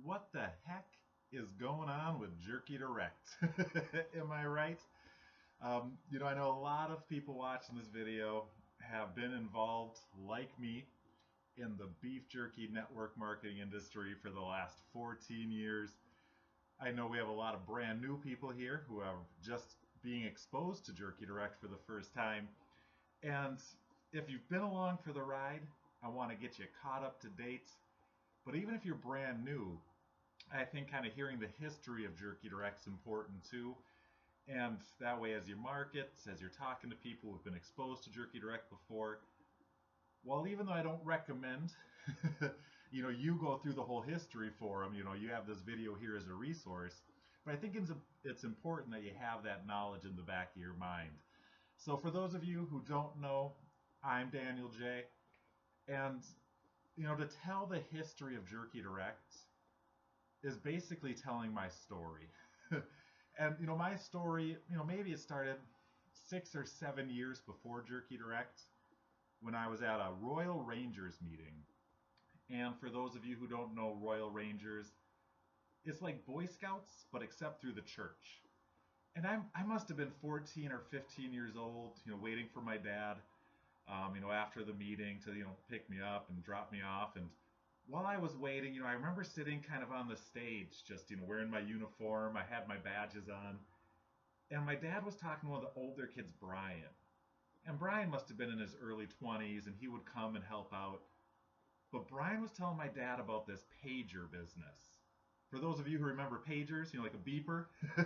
what the heck is going on with Jerky Direct? Am I right? I know a lot of people watching this video have been involved, like me, in the beef jerky network marketing industry for the last 14 years. I know we have a lot of brand new people here who are just being exposed to Jerky Direct for the first time. And if you've been along for the ride, I want to get you caught up to date. But even if you're brand new, I think kind of hearing the history of Jerky Direct is important too. And that way, as you market, as you're talking to people who've been exposed to Jerky Direct before, well, even though I don't recommend, you go through the whole history for them, you have this video here as a resource, but I think it's important that you have that knowledge in the back of your mind. So for those of you who don't know, I'm Daniel J. And, to tell the history of Jerky Direct is basically telling my story. And, my story, maybe it started 6 or 7 years before Jerky Direct when I was at a Royal Rangers meeting. And for those of you who don't know Royal Rangers, it's like Boy Scouts, but except through the church. And I must have been 14 or 15 years old, waiting for my dad, after the meeting to, pick me up and drop me off. And while I was waiting, I remember sitting kind of on the stage, just, wearing my uniform. I had my badges on. And my dad was talking to one of the older kids, Brian. And Brian must have been in his early 20s, and he would come and help out. But Brian was telling my dad about this pager business. For those of you who remember pagers, like a beeper,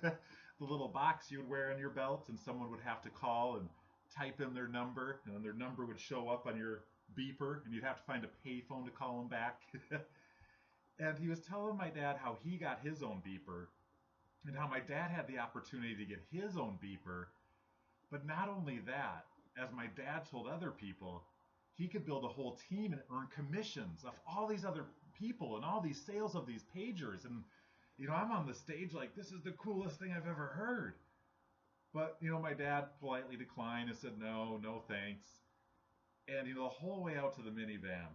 the little box you would wear on your belt, and someone would have to call and type in their number, and then their number would show up on your beeper, and you'd have to find a payphone to call them back. And he was telling my dad how he got his own beeper, and how my dad had the opportunity to get his own beeper. But not only that, as my dad told other people, he could build a whole team and earn commissions of all these other people and all these sales of these pagers. And, I'm on the stage like, this is the coolest thing I've ever heard. But, my dad politely declined and said, no thanks. And, the whole way out to the minivan,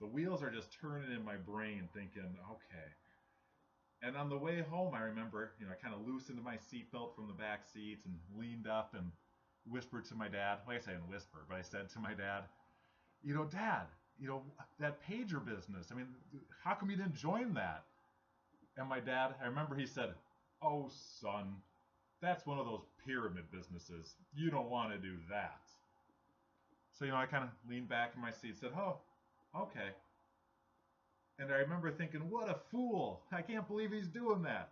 the wheels are just turning in my brain thinking, okay. And on the way home, I remember, I kind of loosened my seatbelt from the back seat and leaned up and whispered to my dad. Well, I guess I didn't whisper, but I said to my dad, Dad, that pager business, how come you didn't join that? And my dad, I remember he said, oh, son, that's one of those pyramid businesses. You don't want to do that. So, I kind of leaned back in my seat and said, oh, okay. And I remember thinking, what a fool. I can't believe he's doing that.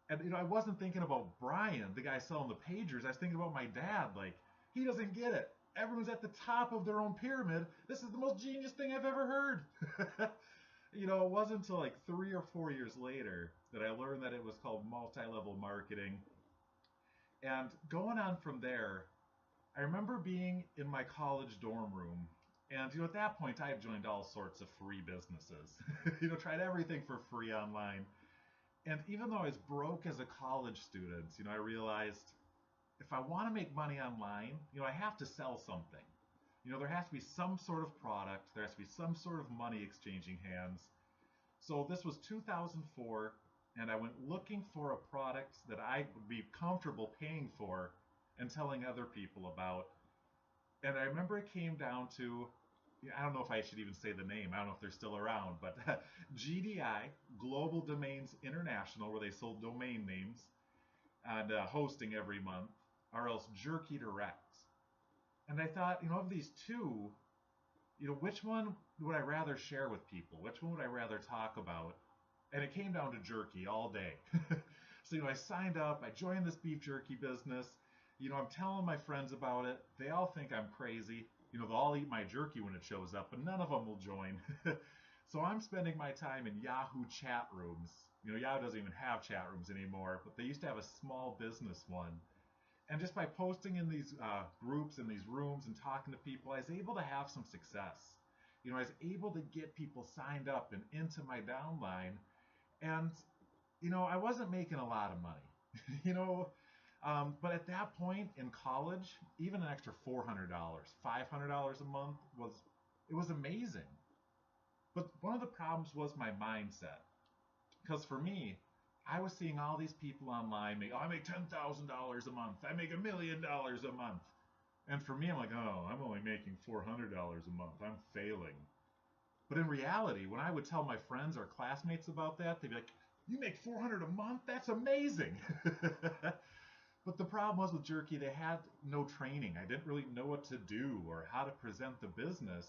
And, I wasn't thinking about Brian, the guy selling the pagers. I was thinking about my dad. Like, he doesn't get it. Everyone's at the top of their own pyramid. This is the most genius thing I've ever heard. It wasn't until like 3 or 4 years later that I learned that it was called multi-level marketing. And going on from there, I remember being in my college dorm room. And, at that point, I had joined all sorts of free businesses. Tried everything for free online. And even though I was broke as a college student, I realized if I want to make money online, I have to sell something. There has to be some sort of product. There has to be some sort of money exchanging hands. So this was 2004, and I went looking for a product that I would be comfortable paying for and telling other people about. And I remember it came down to, I don't know if I should even say the name. I don't know if they're still around, but GDI, Global Domains International, where they sold domain names and hosting every month, or else Jerky Direct. And I thought, of these two, which one would I rather share with people? Which one would I rather talk about? And it came down to jerky all day. So, I signed up, I joined this beef jerky business. I'm telling my friends about it. They all think I'm crazy. They'll all eat my jerky when it shows up, but none of them will join. So I'm spending my time in Yahoo chat rooms. Yahoo doesn't even have chat rooms anymore, but they used to have a small business one. And just by posting in these groups, in these rooms, and talking to people, I was able to have some success. I was able to get people signed up and into my downline. And, I wasn't making a lot of money. But at that point in college, even an extra $400, $500 a month was amazing. But one of the problems was my mindset. Because for me, I was seeing all these people online make, oh, I make $10,000 a month. I make $1 million a month. And for me, I'm like, oh, I'm only making $400 a month. I'm failing. But in reality, when I would tell my friends or classmates about that, they'd be like, you make 400 a month? That's amazing. But the problem was with Jerky, they had no training. I didn't really know what to do or how to present the business.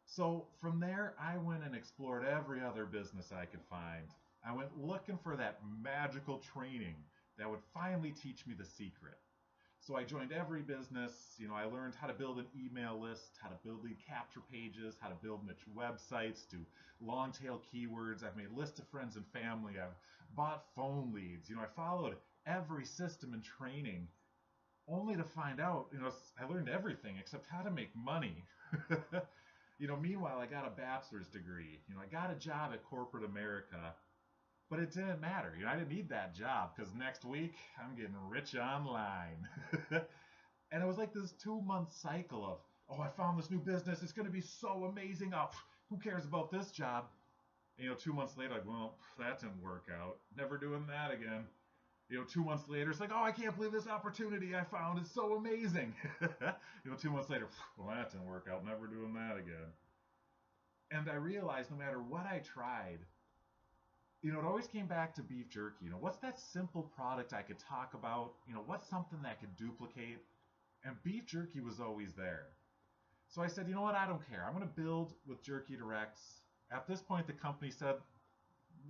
So from there, I went and explored every other business I could find. I went looking for that magical training that would finally teach me the secret. So I joined every business. I learned how to build an email list, how to build lead capture pages, how to build niche websites, do long tail keywords. I've made lists of friends and family. I've bought phone leads. I followed every system and training only to find out, I learned everything except how to make money. Meanwhile, I got a bachelor's degree. I got a job at corporate America, but it didn't matter. I didn't need that job because next week I'm getting rich online. And it was like this 2 month cycle of, oh, I found this new business. It's going to be so amazing. Oh, who cares about this job? 2 months later, like, well, that didn't work out. Never doing that again. 2 months later, it's like, oh, I can't believe this opportunity I found is so amazing. 2 months later, well, that didn't work out. Never doing that again. And I realized no matter what I tried, it always came back to beef jerky. What's that simple product I could talk about? What's something that I could duplicate? And beef jerky was always there. So I said, you know what? I don't care. I'm going to build with Jerky Directs. At this point, the company said,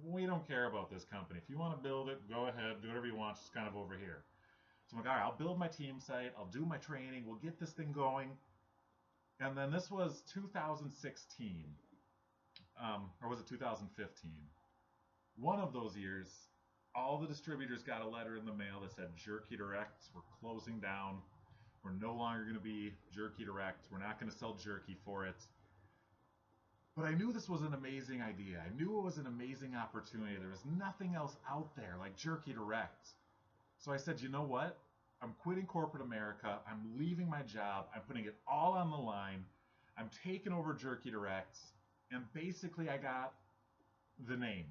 we don't care about this company. If you want to build it, go ahead, do whatever you want. It's kind of over here. So I'm like, all right, I'll build my team site. I'll do my training. We'll get this thing going. And then this was 2016, or was it 2015? One of those years, all the distributors got a letter in the mail that said Jerky Directs, we're closing down. We're no longer going to be Jerky Direct. We're not going to sell jerky for it. But I knew this was an amazing idea. I knew it was an amazing opportunity. There was nothing else out there like Jerky Direct. So I said, you know what? I'm quitting corporate America. I'm leaving my job. I'm putting it all on the line. I'm taking over Jerky Direct. And basically I got the name.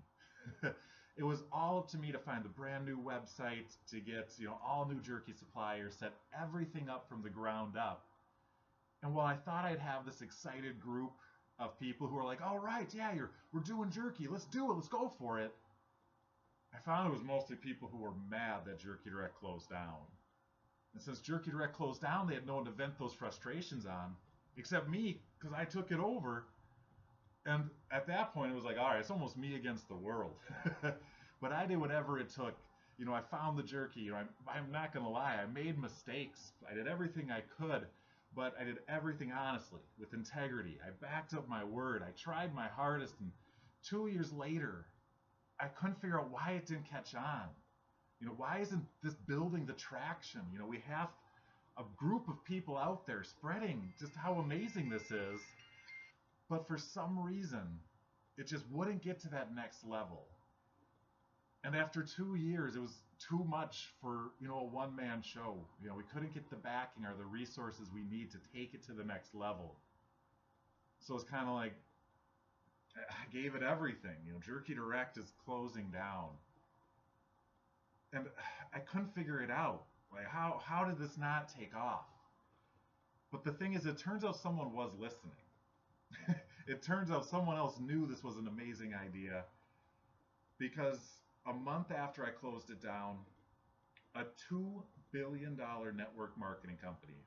It was all up to me to find the brand new website, to get all new jerky suppliers, set everything up from the ground up. And while I thought I'd have this excited group of people who are like, all right, yeah, we're doing jerky, let's do it, let's go for it, I found it was mostly people who were mad that Jerky Direct closed down. And since Jerky Direct closed down, they had no one to vent those frustrations on, except me, because I took it over. And at that point, it was like, all right, it's almost me against the world. But I did whatever it took. I found the jerky. I'm not going to lie. I made mistakes. I did everything I could, but I did everything honestly, with integrity. I backed up my word. I tried my hardest. And 2 years later, I couldn't figure out why it didn't catch on. Why isn't this building the traction? We have a group of people out there spreading just how amazing this is. But for some reason, it just wouldn't get to that next level. And after 2 years, it was too much for, a one-man show. We couldn't get the backing or the resources we need to take it to the next level. So it's kind of like, I gave it everything. Jerky Direct is closing down. And I couldn't figure it out. Like, how did this not take off? But the thing is, it turns out someone was listening. It turns out someone else knew this was an amazing idea, because a month after I closed it down, a $2 billion network marketing company,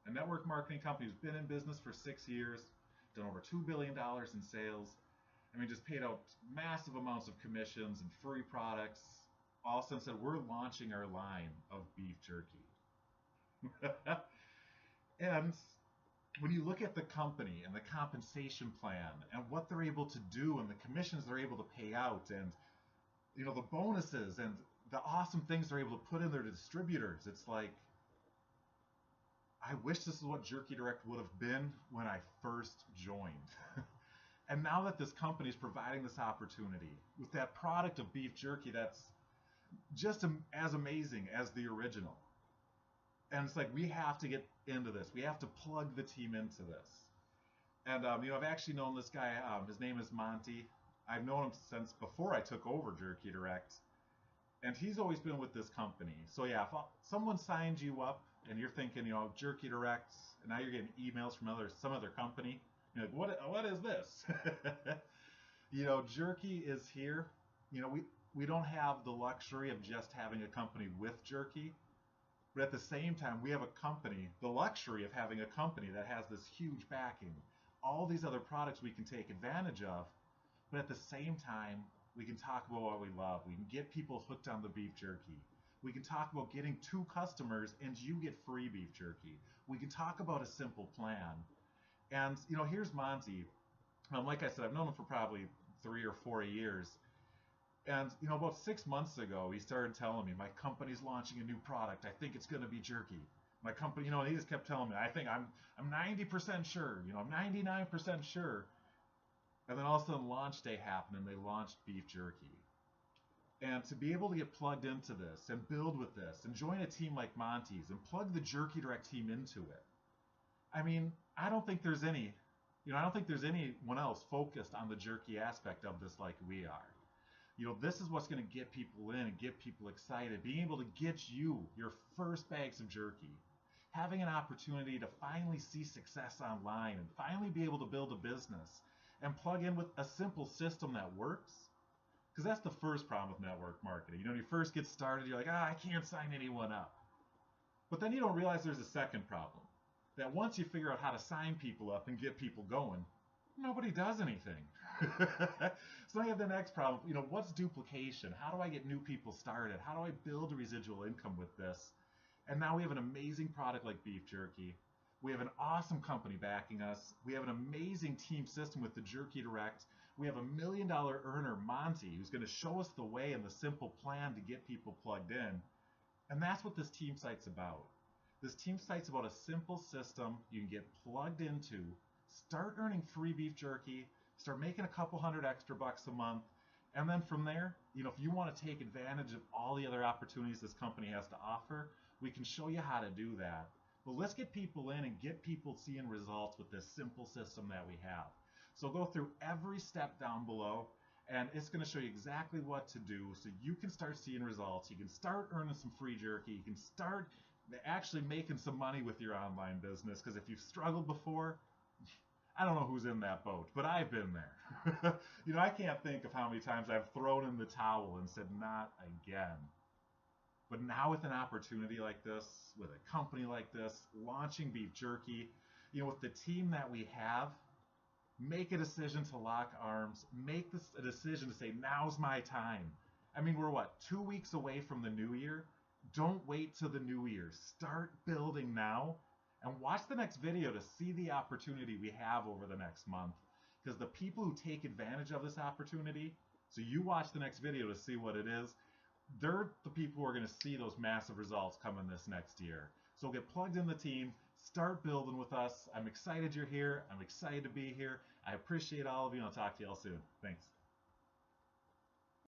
a network marketing company who's been in business for 6 years, done over $2 billion in sales, just paid out massive amounts of commissions and free products, all of a sudden said, we're launching our line of beef jerky. And when you look at the company and the compensation plan and what they're able to do and the commissions they're able to pay out and the bonuses and the awesome things they're able to put in their distributors, it's like, I wish this is what Jerky Direct would have been when I first joined. And now that this company is providing this opportunity with that product of beef jerky that's just as amazing as the original. And it's like, we have to get into this. We have to plug the team into this. And, I've actually known this guy. His name is Monty. I've known him since before I took over Jerky Direct, and he's always been with this company. So yeah, if someone signs you up and you're thinking, Jerky Direct, and now you're getting emails from some other company, you're like, what is this? Jerky is here. We don't have the luxury of just having a company with Jerky, but at the same time, we have a company, the luxury of having a company that has this huge backing, all these other products we can take advantage of, but at the same time, we can talk about what we love. We can get people hooked on the beef jerky. We can talk about getting 2 customers and you get free beef jerky. We can talk about a simple plan. And, here's Monty. Like I said, I've known him for probably 3 or 4 years. And, about 6 months ago, he started telling me, my company's launching a new product. I think it's going to be jerky. My company, he just kept telling me, I think I'm 90% sure, I'm 99% sure. And then all of a sudden launch day happened and they launched beef jerky. And to be able to get plugged into this and build with this and join a team like Monty's and plug the Jerky Direct team into it. I mean, I don't think there's anyone else focused on the jerky aspect of this like we are. This is what's going to get people in and get people excited. Being able to get you your first bags of jerky. Having an opportunity to finally see success online and finally be able to build a business and plug in with a simple system that works. Because that's the first problem with network marketing. When you first get started, you're like, I can't sign anyone up. But then you don't realize there's a second problem. That once you figure out how to sign people up and get people going, nobody does anything. So now you have the next problem. What's duplication? How do I get new people started? How do I build a residual income with this? And now we have an amazing product like beef jerky. We have an awesome company backing us. We have an amazing team system with the Jerky Direct. We have $1 million earner, Monty, who's going to show us the way and the simple plan to get people plugged in. And that's what this team site's about. This team site's about a simple system you can get plugged into, start earning free beef jerky, start making a couple $100 extra a month, and then from there, if you want to take advantage of all the other opportunities this company has to offer, we can show you how to do that. But let's get people in and get people seeing results with this simple system that we have. So go through every step down below, and it's going to show you exactly what to do so you can start seeing results. You can start earning some free jerky. You can start actually making some money with your online business, because if you've struggled before, I don't know who's in that boat, but I've been there. I can't think of how many times I've thrown in the towel and said, not again. But now with an opportunity like this, with a company like this, launching beef jerky, with the team that we have, make a decision to lock arms, make a decision to say, now's my time. I mean, we're 2 weeks away from the new year? Don't wait till the new year. Start building now and watch the next video to see the opportunity we have over the next month. Because the people who take advantage of this opportunity, so you watch the next video to see what it is, they're the people who are going to see those massive results coming this next year. So get plugged in the team, start building with us. I'm excited you're here. I'm excited to be here. I appreciate all of you, and I'll talk to you all soon. Thanks.